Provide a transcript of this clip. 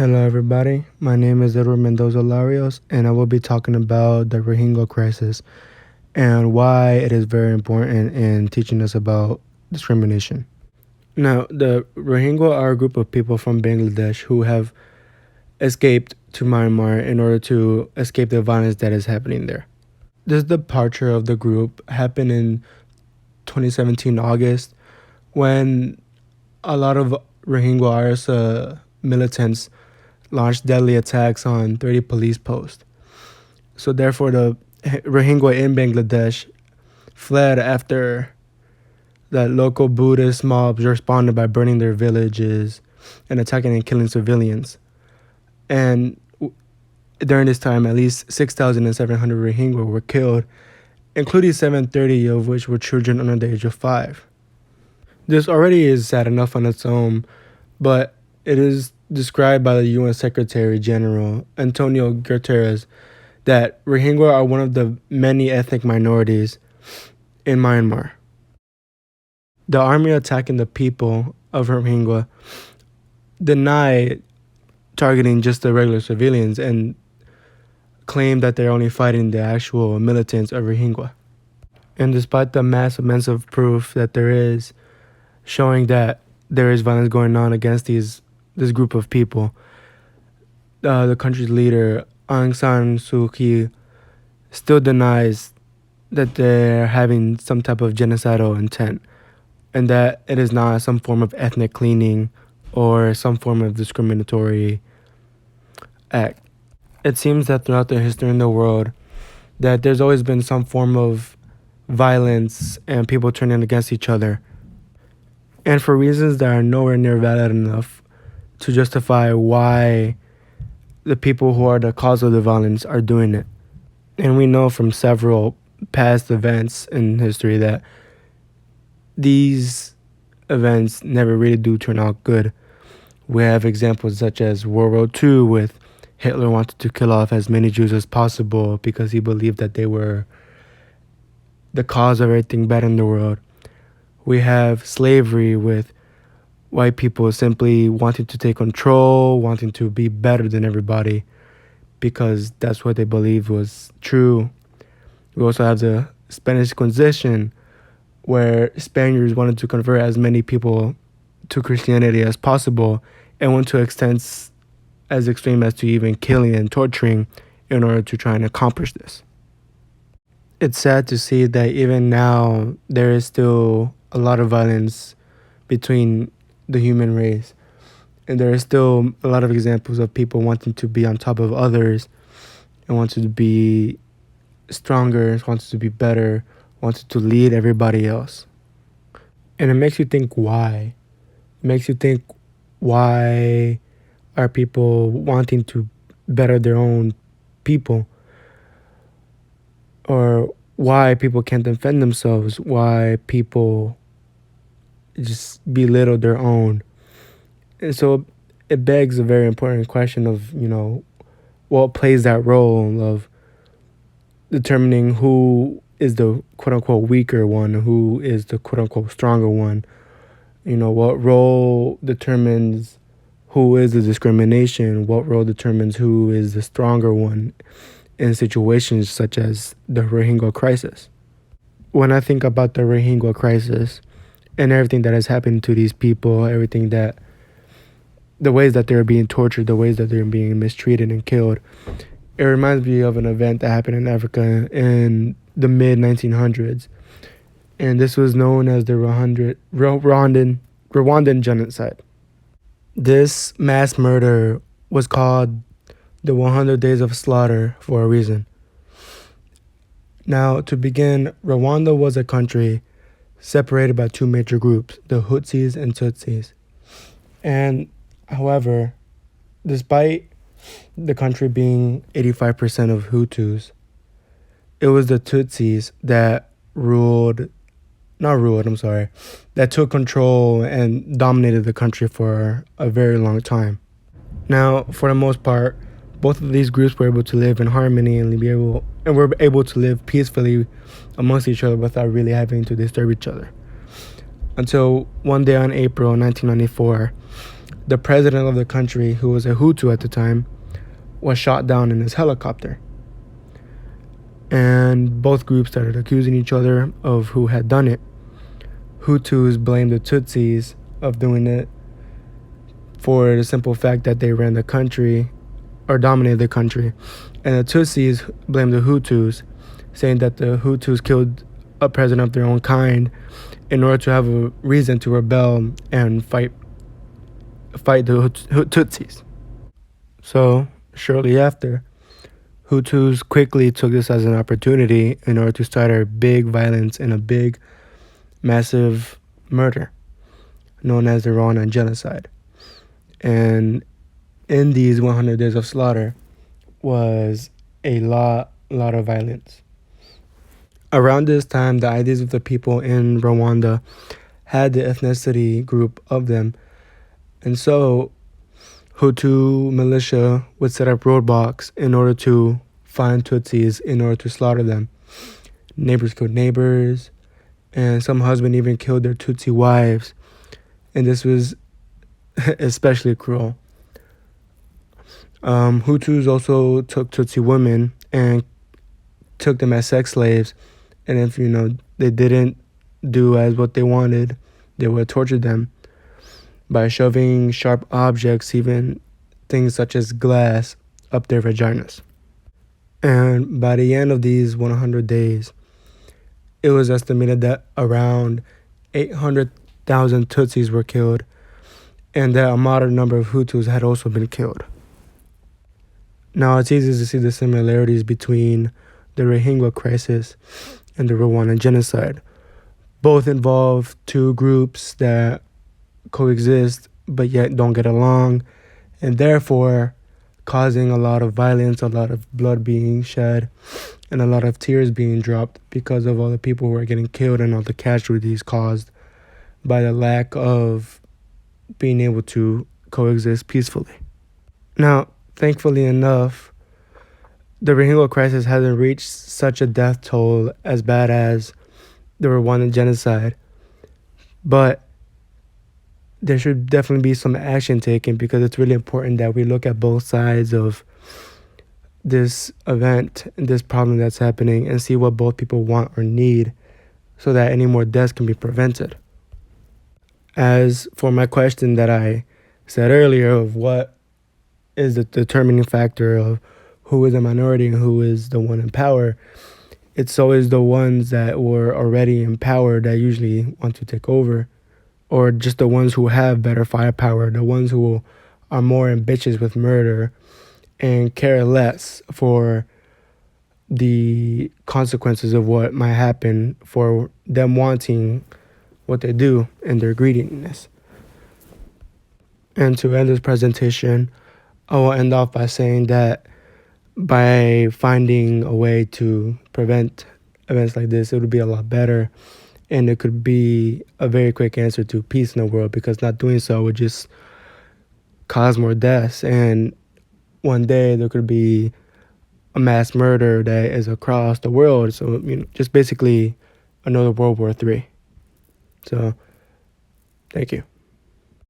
Hello, everybody. My name is Edward Mendoza Larios, and I will be talking about the Rohingya Crisis and why it is very important in teaching us about discrimination. Now, the Rohingya are a group of people from Bangladesh who have escaped to Myanmar in order to escape the violence that is happening there. This departure of the group happened in 2017 August when a lot of Rohingya RSA militants launched deadly attacks on 30 police posts. So therefore, the Rohingya in Bangladesh fled after the local Buddhist mobs responded by burning their villages and attacking and killing civilians. And during this time, at least 6,700 Rohingya were killed, including 730 of which were children under the age of 5. This already is sad enough on its own, but it is described by the UN Secretary General Antonio Guterres that Rohingya are one of the many ethnic minorities in Myanmar. The army attacking the people of Rohingya deny targeting just the regular civilians and claim that they're only fighting the actual militants of Rohingya. And despite the mass amounts of proof that there is showing that there is violence going on against this group of people, the country's leader Aung San Suu Kyi still denies that they're having some type of genocidal intent and that it is not some form of ethnic cleaning or some form of discriminatory act. It seems that throughout the history in the world that there's always been some form of violence and people turning against each other, and for reasons that are nowhere near valid enough to justify why the people who are the cause of the violence are doing it. And we know from several past events in history that these events never really do turn out good. We have examples such as World War II, with Hitler wanted to kill off as many Jews as possible because he believed that they were the cause of everything bad in the world. We have slavery, with white people simply wanting to take control, wanting to be better than everybody because that's what they believed was true. We also have the Spanish Inquisition, where Spaniards wanted to convert as many people to Christianity as possible and went to extents as extreme as to even killing and torturing in order to try and accomplish this. It's sad to see that even now there is still a lot of violence between the human race. And there are still a lot of examples of people wanting to be on top of others and wanting to be stronger, wanted to be better, wanted to lead everybody else. And it makes you think why. It makes you think, why are people wanting to better their own people? Or why people can't defend themselves? Why people just belittle their own? And so it begs a very important question of, what plays that role of determining who is the quote-unquote weaker one, who is the quote-unquote stronger one. What role determines who is the discrimination? What role determines who is the stronger one in situations such as the Rohingya crisis? When I think about the Rohingya crisis and everything that has happened to these people, the ways that they're being tortured, the ways that they're being mistreated and killed, it reminds me of an event that happened in Africa in the mid-1900s. And this was known as the Rwandan genocide. This mass murder was called the 100 Days of Slaughter for a reason. Now, to begin, Rwanda was a country separated by two major groups, the Hutsis and Tutsis. And however, despite the country being 85% of Hutus, it was the Tutsis that that took control and dominated the country for a very long time. Now, for the most part, both of these groups were able to live in harmony and were able to live peacefully amongst each other without really having to disturb each other. Until one day on April 1994, the president of the country, who was a Hutu at the time, was shot down in his helicopter. And both groups started accusing each other of who had done it. Hutus blamed the Tutsis of doing it for the simple fact that they ran the country or dominated the country. And the Tutsis blamed the Hutus, saying that the Hutus killed a president of their own kind in order to have a reason to rebel and fight the Tutsis. So, shortly after, Hutus quickly took this as an opportunity in order to start a big violence and a big, massive murder known as the Rwanda genocide. And in these 100 days of slaughter was a lot of violence. Around this time, the ideas of the people in Rwanda had the ethnicity group of them. And so Hutu militia would set up roadblocks in order to find Tutsis, in order to slaughter them. Neighbors killed neighbors, and some husbands even killed their Tutsi wives. And this was especially cruel. Hutus also took Tutsi women and took them as sex slaves. And if, they didn't do as what they wanted, they would torture them by shoving sharp objects, even things such as glass, up their vaginas. And by the end of these 100 days, it was estimated that around 800,000 Tutsis were killed, and that a moderate number of Hutus had also been killed. Now, it's easy to see the similarities between the Rohingya Crisis and the Rwandan genocide. Both involve two groups that coexist but yet don't get along, and therefore causing a lot of violence, a lot of blood being shed, and a lot of tears being dropped because of all the people who are getting killed and all the casualties caused by the lack of being able to coexist peacefully. Now, thankfully enough, the Rohingya crisis hasn't reached such a death toll as bad as the Rwandan genocide, but there should definitely be some action taken because it's really important that we look at both sides of this event and this problem that's happening and see what both people want or need so that any more deaths can be prevented. As for my question that I said earlier of what is the determining factor of who is a minority and who is the one in power, it's always the ones that were already in power that usually want to take over, or just the ones who have better firepower, the ones who are more ambitious with murder and care less for the consequences of what might happen for them wanting what they do and their greediness. And to end this presentation, I will end off by saying that by finding a way to prevent events like this, it would be a lot better. And it could be a very quick answer to peace in the world, because not doing so would just cause more deaths. And one day there could be a mass murder that is across the world. So, just basically another World War III. So, thank you.